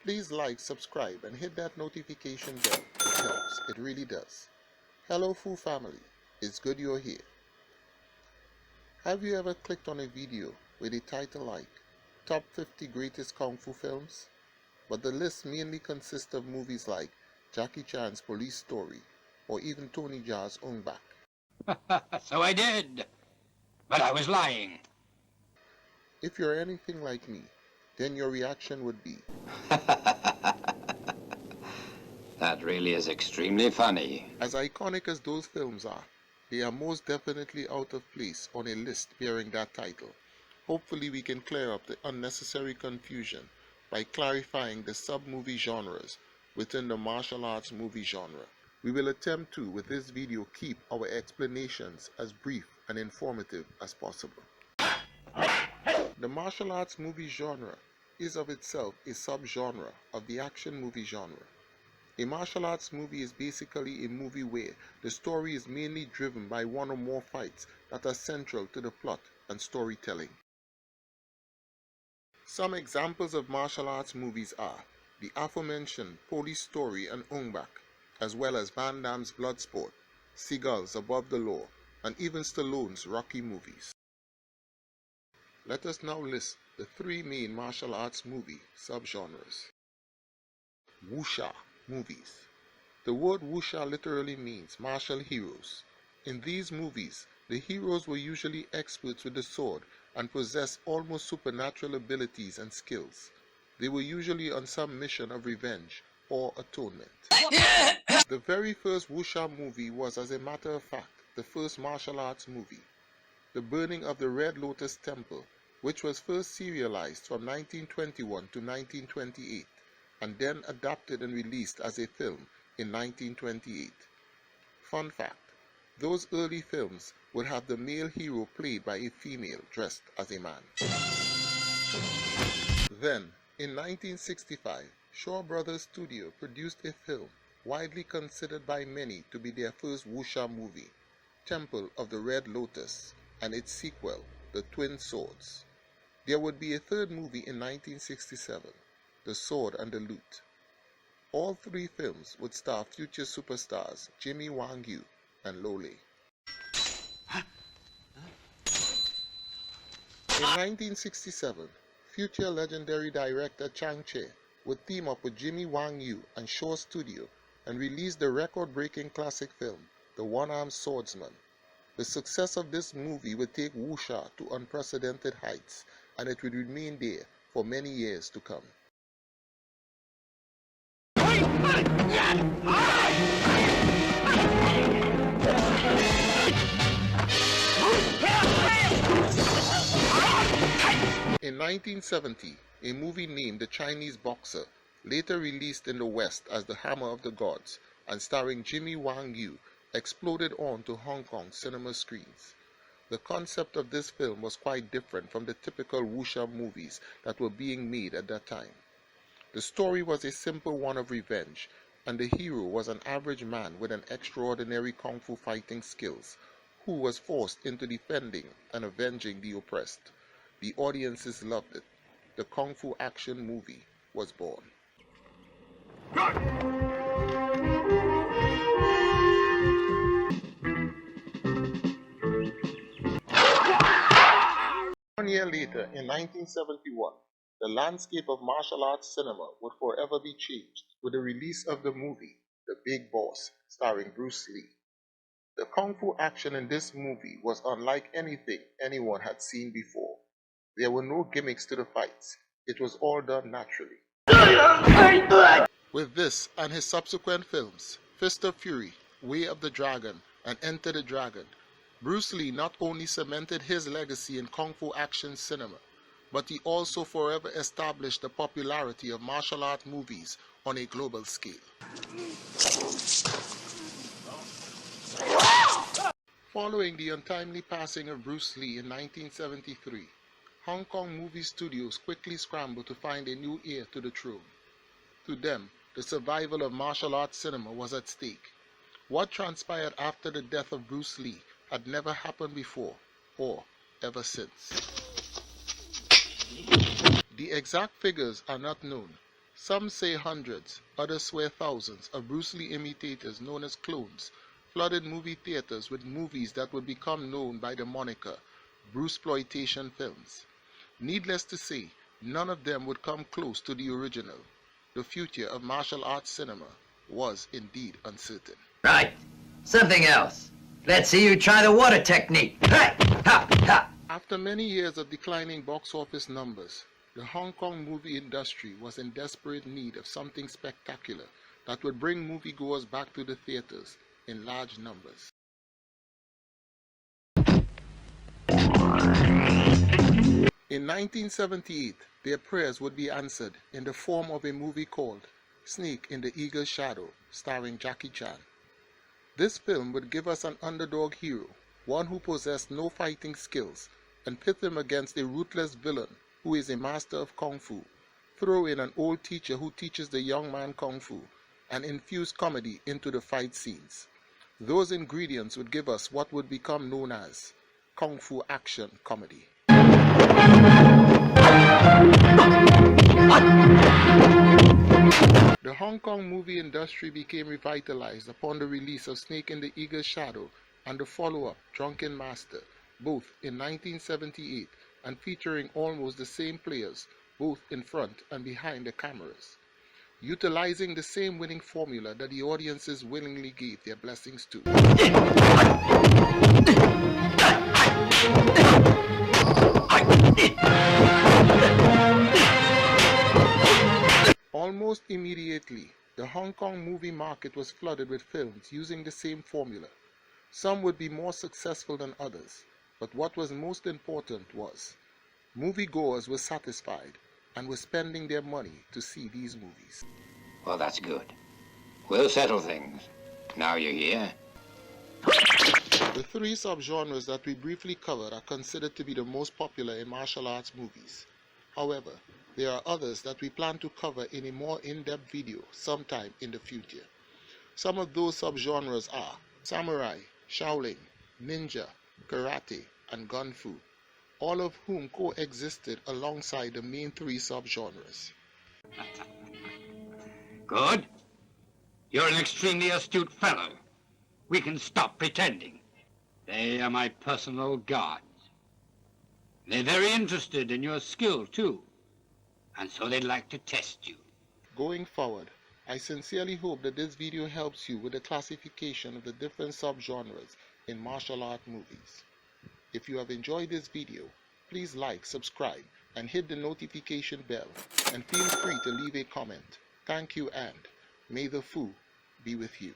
Please like, subscribe, and hit that notification bell. It helps. It really does. Hello, Fu family. It's good you're here. Have you ever clicked on a video with a title like Top 50 Greatest Kung Fu Films? But the list mainly consists of movies like Jackie Chan's Police Story or even Tony Jaa's Ong Bak. So I did, but I was lying. If you're anything like me, then your reaction would be, That really is extremely funny. as iconic as those films are, they are most definitely out of place on a list bearing that title. Hopefully we can clear up the unnecessary confusion by clarifying the sub-movie genres within the martial arts movie genre. We will attempt to, with this video, keep our explanations as brief and informative as possible. The martial arts movie genre is of itself a subgenre of the action movie genre. A martial arts movie is basically a movie where the story is mainly driven by one or more fights that are central to the plot and storytelling. Some examples of martial arts movies are the aforementioned Police Story and Ong Bak, as well as Van Damme's Bloodsport, Seagull's Above the Law, and even Stallone's Rocky movies. Let us now list the three main martial arts movie subgenres. Wuxia movies. The word Wuxia literally means martial heroes. In these movies, the heroes were usually experts with the sword and possessed almost supernatural abilities and skills. They were usually on some mission of revenge or atonement. The very first Wuxia movie was, as a matter of fact, the first martial arts movie, The Burning of the Red Lotus Temple, which was first serialized from 1921 to 1928 and then adapted and released as a film in 1928. Fun fact, those early films would have the male hero played by a female dressed as a man. Then, in 1965, Shaw Brothers Studio produced a film widely considered by many to be their first Wuxia movie, Temple of the Red Lotus, and its sequel, The Twin Swords. There would be a third movie in 1967, The Sword and the Lute. All three films would star future superstars Jimmy Wang Yu and Lo Lei. In 1967, future legendary director Chang Che would team up with Jimmy Wang Yu and Shaw Studio and release the record-breaking classic film, The One-Armed Swordsman. The success of this movie would take Wuxia to unprecedented heights, and it would remain there for many years to come. In 1970, a movie named The Chinese Boxer, later released in the West as The Hammer of the Gods, and starring Jimmy Wang Yu, exploded onto Hong Kong cinema screens. The concept of this film was quite different from the typical Wuxia movies that were being made at that time. The story was a simple one of revenge, and the hero was an average man with an extraordinary kung fu fighting skills, who was forced into defending and avenging the oppressed. The audiences loved it. The kung fu action movie was born. 1 year later, in 1971, the landscape of martial arts cinema would forever be changed with the release of the movie The Big Boss, starring Bruce Lee. The kung fu action in this movie was unlike anything anyone had seen before. There were no gimmicks to the fights. It was all done naturally. With this and his subsequent films, Fist of Fury, Way of the Dragon, and Enter the Dragon, Bruce Lee not only cemented his legacy in kung fu action cinema, but he also forever established the popularity of martial art movies on a global scale. Following the untimely passing of Bruce Lee in 1973, Hong Kong movie studios quickly scrambled to find a new heir to the throne. To them, the survival of martial arts cinema was at stake. What transpired after the death of Bruce Lee had never happened before or ever since. The exact figures are not known. Some say hundreds, others swear thousands of Bruce Lee imitators known as clones flooded movie theaters with movies that would become known by the moniker Bruceploitation films. Needless to say, none of them would come close to the original. The future of martial arts cinema was indeed uncertain. Right. Something else. Let's see you try the water technique. Ha! Ha! Ha! After many years of declining box office numbers, the Hong Kong movie industry was in desperate need of something spectacular that would bring moviegoers back to the theaters in large numbers. In 1978, their prayers would be answered in the form of a movie called Snake in the Eagle's Shadow, starring Jackie Chan. This film would give us an underdog hero, one who possessed no fighting skills, and pit him against a ruthless villain who is a master of Kung Fu. Throw in an old teacher who teaches the young man Kung Fu, and infuse comedy into the fight scenes. Those ingredients would give us what would become known as Kung Fu action comedy. The Hong Kong movie industry became revitalized upon the release of Snake in the Eagle's Shadow and the follow-up Drunken Master, both in 1978 and featuring almost the same players, both in front and behind the cameras, utilizing the same winning formula that the audiences willingly gave their blessings to. Almost immediately, the Hong Kong movie market was flooded with films using the same formula. Some would be more successful than others, but what was most important was moviegoers were satisfied and were spending their money to see these movies. Well, that's good. We'll settle things. Now you're here. The three subgenres that we briefly covered are considered to be the most popular in martial arts movies. However, there are others that we plan to cover in a more in-depth video sometime in the future. Some of those subgenres are samurai, Shaolin, ninja, karate, and gun fu, all of whom coexisted alongside the main three subgenres. Good. You're an extremely astute fellow. We can stop pretending. They are my personal guards. They're very interested in your skill, too. And so they'd like to test you. Going forward, I sincerely hope that this video helps you with the classification of the different subgenres in martial art movies. If you have enjoyed this video, please like, subscribe, and hit the notification bell, and feel free to leave a comment. Thank you, and may the Fu be with you.